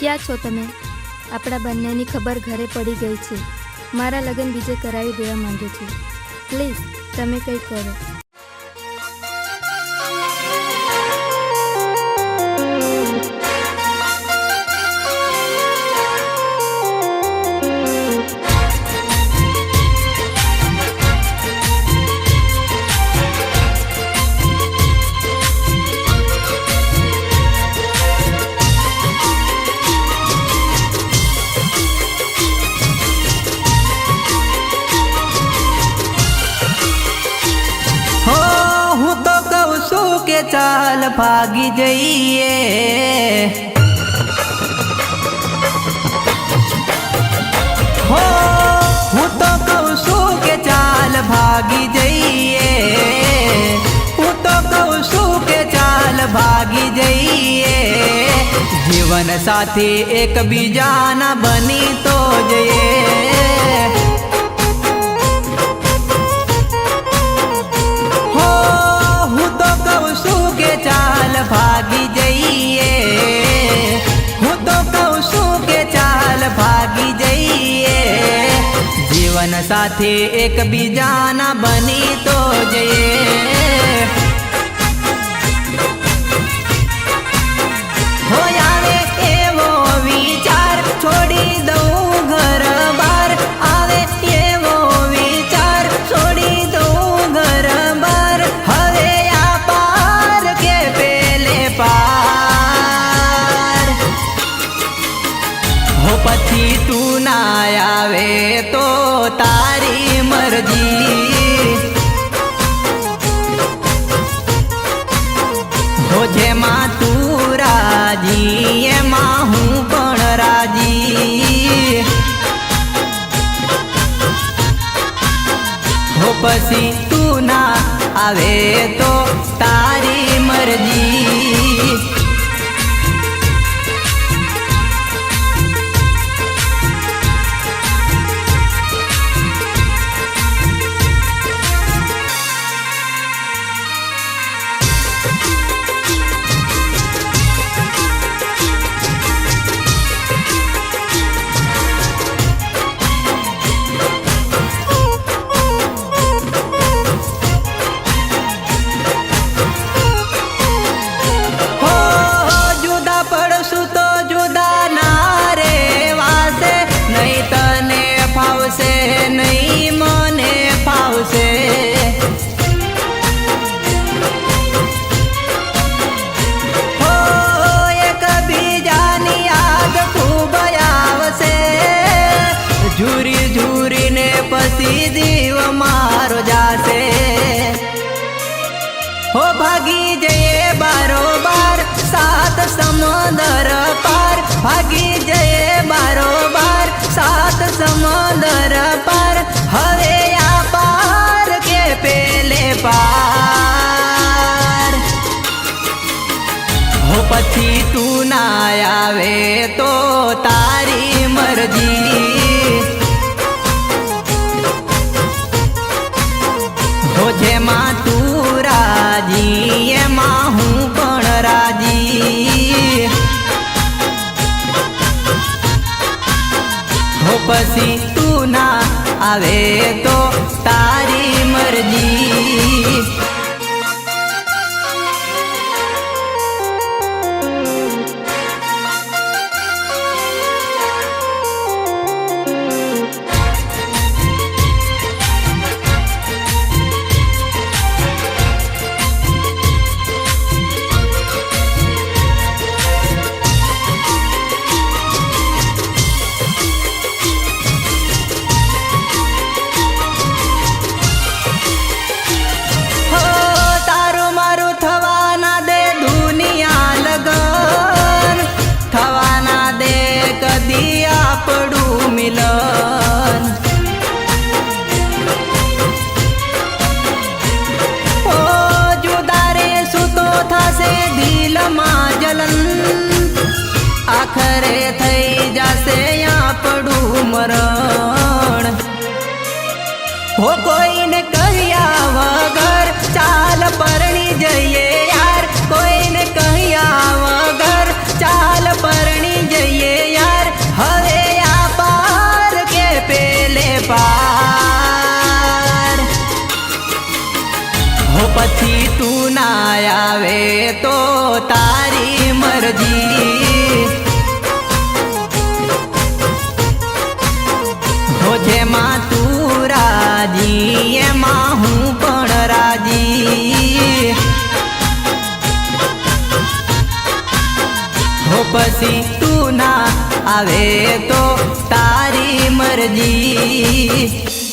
ક્યાં છો તમે? આપણા બંનેની ખબર ઘરે પડી ગઈ છે. મારા લગ્ન બીજે કરાવી દેવા માંગે છે. પ્લીઝ તમે કંઈ કરો. चाल भागी जइए हो हूँ तो कहूँ सू के चाल भागी जइए हूँ तो कहूँ सू के चाल भागी जइए जीवन साथी एक बीजाना बनी तो जइए चाल भागी जइए हूँ तो कहूँ सू के चाल भागी जइए जीवन साथी एक बीजाना बनी तो जइए हो आवे एवो विचार छोड़ी दऊं घर बार आवे एवो विचार छोड़ी दऊं घर बार हवे हो पछी तू ना आवे तो तारी मर्जी हो जेमा तू राजी एमा हूँ पण राजी हो पछी तू ना आवे तो तारी मर्जी नहीं मने फावसे हो एक बीजानी याद खूब आवसे झूरी झूरी ने पसी जीव मारो जासे हो भागी जये बारोबार सात समुंदर पार भागी जये बारोबार सात समुंदर पार हवे या पार के पेले पार हो पछी तू ना आवे तो तारी मर्जी हो जेमा तू राजी एमा हूँ पण राजी हो पसी तू ना आवे तो तारी मर्जी मिलन ओ जुदारे सुतो थासे दिल मा जलन आखरे थई जासे या पड़ू मरण हो कोई ने कहिया वगर चाल परणी जइए यार कोई ने कहिया वगर चाल परणी जइए આવે તો તારી મરજી હો જેમાં તું રાજી એમાં હું પણ રાજી હો પછી તું ના આવે તો તારી મરજી